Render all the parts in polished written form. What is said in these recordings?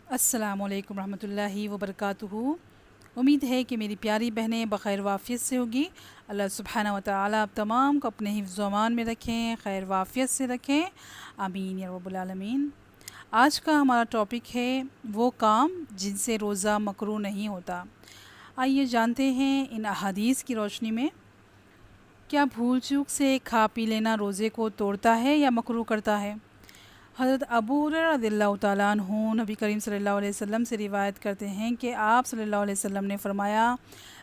السلام علیکم ورحمۃ اللہ وبرکاتہ۔ امید ہے کہ میری پیاری بہنیں بخیر وافیت سے ہوگی۔ اللہ سبحانہ و تعالیٰ آپ تمام کو اپنے حفظ و امان میں رکھیں، خیر وافیت سے رکھیں، آمین یا رب العالمین۔ آج کا ہمارا ٹاپک ہے وہ کام جن سے روزہ مکروہ نہیں ہوتا۔ آئیے جانتے ہیں ان احادیث کی روشنی میں کیا بھول چوک سے کھا پی لینا روزے کو توڑتا ہے یا مکروہ کرتا ہے۔ حضرت ابو ہریرہ رضی اللہ تعالیٰ عنہ نبی کریم صلی اللہ علیہ وسلم سے روایت کرتے ہیں کہ آپ صلی اللہ علیہ وسلم نے فرمایا،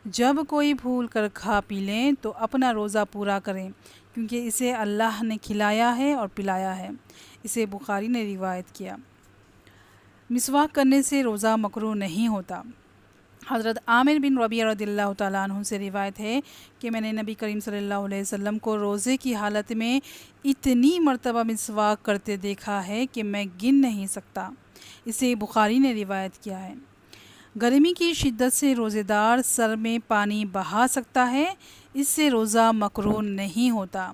جب کوئی بھول کر کھا پی لیں تو اپنا روزہ پورا کریں، کیونکہ اسے اللہ نے کھلایا ہے اور پلایا ہے۔ اسے بخاری نے روایت کیا۔ مسواک کرنے سے روزہ مکروہ نہیں ہوتا۔ حضرت عامر بن ربیعہ رضی اللہ تعالیٰ عنہ سے روایت ہے کہ میں نے نبی کریم صلی اللہ علیہ وسلم کو روزے کی حالت میں اتنی مرتبہ مسواک کرتے دیکھا ہے کہ میں گن نہیں سکتا۔ اسے بخاری نے روایت کیا ہے۔ گرمی کی شدت سے روزے دار سر میں پانی بہا سکتا ہے، اس سے روزہ مکروہ نہیں ہوتا۔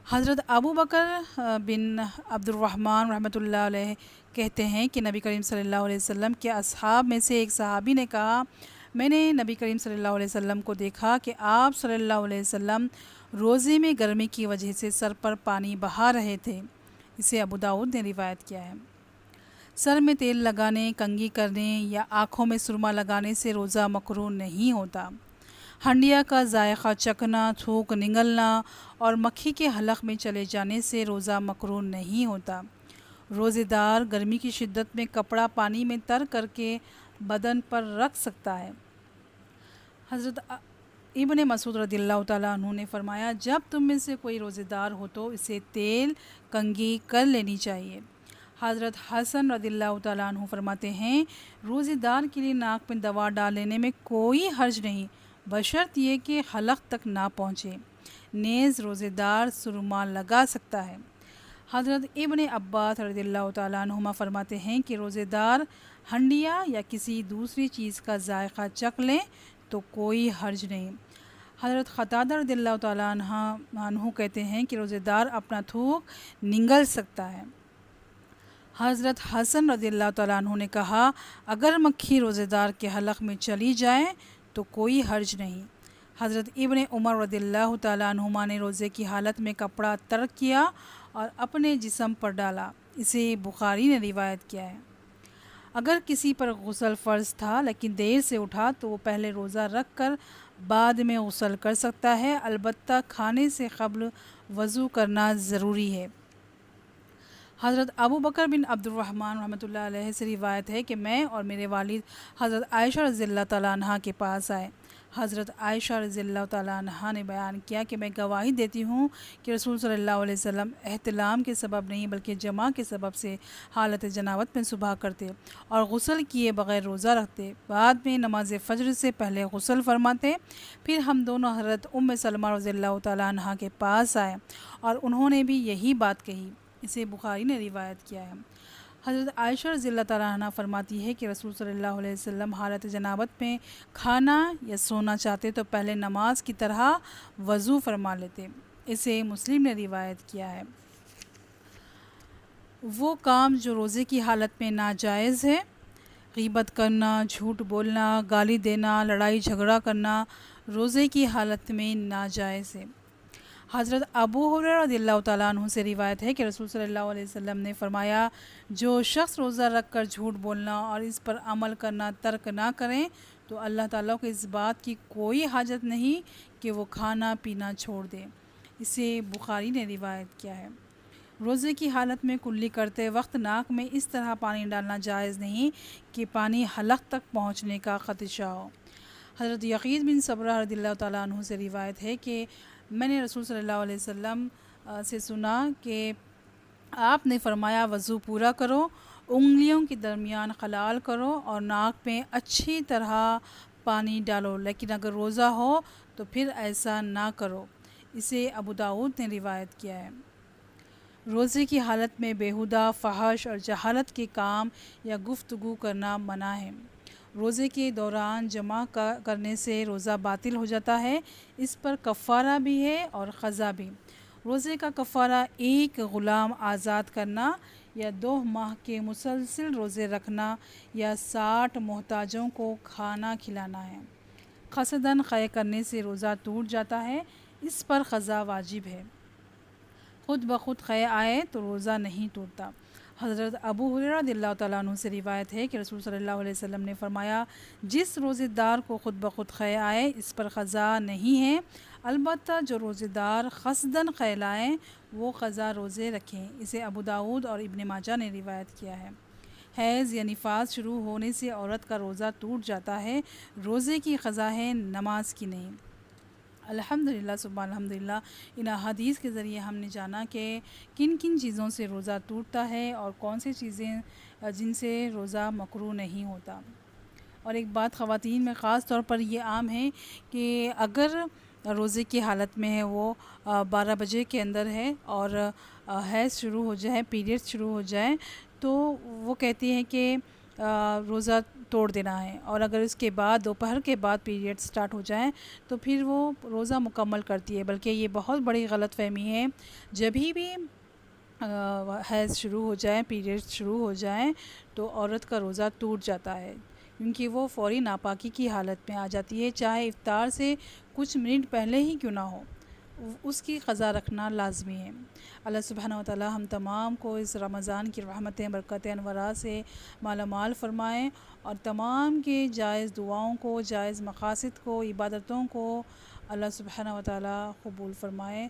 حضرت ابو بکر بن عبد الرحمن رحمۃ اللہ علیہ کہتے ہیں کہ نبی کریم صلی اللہ علیہ وسلم کے اصحاب میں سے ایک صحابی نے کہا، میں نے نبی کریم صلی اللہ علیہ وسلم کو دیکھا کہ آپ صلی اللہ علیہ وسلم روزے میں گرمی کی وجہ سے سر پر پانی بہا رہے تھے۔ اسے ابو داؤد نے روایت کیا ہے۔ سر میں تیل لگانے، کنگھی کرنے یا آنکھوں میں سرما لگانے سے روزہ مکروہ نہیں ہوتا۔ ہنڈیا کا ذائقہ چکھنا، تھوک نگلنا اور مکھی کے حلق میں چلے جانے سے روزہ مکروہ نہیں ہوتا۔ روزے دار گرمی کی شدت میں کپڑا پانی میں تر کر کے بدن پر رکھ سکتا ہے۔ حضرت ابن مسعود رضی اللہ تعالیٰ عنہ نے فرمایا، جب تم میں سے کوئی روزے دار ہو تو اسے تیل کنگھی کر لینی چاہیے۔ حضرت حسن رضی اللہ تعالیٰ عنہ فرماتے ہیں، روزے دار کے لیے ناک میں دوا ڈال لینے میں کوئی حرج نہیں، بشرط یہ کہ حلق تک نہ پہنچے۔ نیز روزے دار سرما لگا سکتا ہے۔ حضرت ابن عباس رضی اللہ تعالیٰ عنہما فرماتے ہیں کہ روزے دار ہنڈیا یا کسی دوسری چیز کا ذائقہ چکھ لیں تو کوئی حرج نہیں۔ حضرت قتادہ رضی اللہ تعالیٰ عنہ کہتے ہیں کہ روزے دار اپنا تھوک نگل سکتا ہے۔ حضرت حسن رضی اللہ تعالیٰ عنہ نے کہا، اگر مکھی روزے دار کے حلق میں چلی جائے تو کوئی حرج نہیں۔ حضرت ابن عمر رضی اللہ تعالیٰ عنہما نے روزے کی حالت میں کپڑا ترک کیا اور اپنے جسم پر ڈالا۔ اسے بخاری نے روایت کیا ہے۔ اگر کسی پر غسل فرض تھا لیکن دیر سے اٹھا تو وہ پہلے روزہ رکھ کر بعد میں غسل کر سکتا ہے، البتہ کھانے سے قبل وضو کرنا ضروری ہے۔ حضرت ابو بکر بن عبد الرحمن رحمۃ اللہ علیہ سے روایت ہے کہ میں اور میرے والد حضرت عائشہ رضی اللہ تعالیٰ عنہ کے پاس آئے۔ حضرت عائشہ رضی اللہ تعالیٰ عنہ نے بیان کیا کہ میں گواہی دیتی ہوں کہ رسول صلی اللہ علیہ وسلم احتلام کے سبب نہیں بلکہ جماع کے سبب سے حالت جنابت میں صبح کرتے اور غسل کیے بغیر روزہ رکھتے، بعد میں نماز فجر سے پہلے غسل فرماتے۔ پھر ہم دونوں حضرت ام سلمہ رضی اللہ تعالیٰ عنہ کے پاس آئے اور انہوں نے بھی یہی بات کہی۔ اسے بخاری نے روایت کیا ہے۔ حضرت عائشہ رضی اللہ تعالیٰ عنہ فرماتی ہے کہ رسول صلی اللہ علیہ وسلم حالت جنابت میں کھانا یا سونا چاہتے تو پہلے نماز کی طرح وضو فرما لیتے۔ اسے مسلم نے روایت کیا ہے۔ وہ کام جو روزے کی حالت میں ناجائز ہے، غیبت کرنا، جھوٹ بولنا، گالی دینا، لڑائی جھگڑا کرنا روزے کی حالت میں ناجائز ہے۔ حضرت ابو ہریرہ رضی اللہ تعالیٰ عنہ سے روایت ہے کہ رسول صلی اللہ علیہ وسلم نے فرمایا، جو شخص روزہ رکھ کر جھوٹ بولنا اور اس پر عمل کرنا ترک نہ کریں تو اللہ تعالیٰ کو اس بات کی کوئی حاجت نہیں کہ وہ کھانا پینا چھوڑ دے۔ اسے بخاری نے روایت کیا ہے۔ روزے کی حالت میں کلی کرتے وقت ناک میں اس طرح پانی ڈالنا جائز نہیں کہ پانی حلق تک پہنچنے کا خدشہ ہو۔ حضرت یقین بن صبرہ رضی اللہ تعالیٰ عنہ سے روایت ہے کہ میں نے رسول صلی اللہ علیہ وسلم سے سنا کہ آپ نے فرمایا، وضو پورا کرو، انگلیوں کے درمیان خلال کرو اور ناک میں اچھی طرح پانی ڈالو، لیکن اگر روزہ ہو تو پھر ایسا نہ کرو۔ اسے ابو داؤد نے روایت کیا ہے۔ روزے کی حالت میں بیہودہ، فحش اور جہالت کے کام یا گفتگو کرنا منع ہے۔ روزے کے دوران جمع کرنے سے روزہ باطل ہو جاتا ہے، اس پر کفارہ بھی ہے اور قضا بھی۔ روزے کا کفارہ ایک غلام آزاد کرنا یا 2 ماہ کے مسلسل روزے رکھنا یا 60 محتاجوں کو کھانا کھلانا ہے۔ قصداً قے کرنے سے روزہ ٹوٹ جاتا ہے، اس پر قضا واجب ہے۔ خود بخود قے آئے تو روزہ نہیں ٹوٹتا۔ حضرت ابو ہریرہ رضی اللہ تعالیٰ عنہ سے روایت ہے کہ رسول صلی اللہ علیہ وسلم نے فرمایا، جس روزے دار کو خود بخود قے آئے اس پر قضا نہیں ہے، البتہ جو روزے دار قصداً قے لائیں وہ قضا روزے رکھیں۔ اسے ابو داؤد اور ابن ماجہ نے روایت کیا ہے۔ حیض یا نفاس شروع ہونے سے عورت کا روزہ ٹوٹ جاتا ہے، روزے کی قضا ہے، نماز کی نہیں۔ الحمدللہ سبحان الحمدللہ، ان احادیث کے ذریعے ہم نے جانا کہ کن کن چیزوں سے روزہ ٹوٹتا ہے اور کون سی چیزیں جن سے روزہ مکروہ نہیں ہوتا۔ اور ایک بات خواتین میں خاص طور پر یہ عام ہے کہ اگر روزے کی حالت میں ہے، وہ 12 بجے کے اندر ہے اور حیض شروع ہو جائے، پیریڈ شروع ہو جائے، تو وہ کہتی ہیں کہ روزہ توڑ دینا ہے، اور اگر اس کے بعد دوپہر کے بعد پیریڈ سٹارٹ ہو جائیں تو پھر وہ روزہ مکمل کرتی ہے، بلکہ یہ بہت بڑی غلط فہمی ہے۔ جبھی بھی حیض شروع ہو جائے، پیریڈ شروع ہو جائیں تو عورت کا روزہ ٹوٹ جاتا ہے، کیونکہ وہ فوری ناپاکی کی حالت میں آ جاتی ہے، چاہے افطار سے کچھ منٹ پہلے ہی کیوں نہ ہو، اس کی قضا رکھنا لازمی ہے۔ اللہ سبحانہ و تعالی ہم تمام کو اس رمضان کی رحمتیں، برکتیں، انوارات سے مالا مال فرمائیں، اور تمام کے جائز دعاؤں کو، جائز مقاصد کو، عبادتوں کو اللہ سبحانہ و تعالی قبول فرمائے۔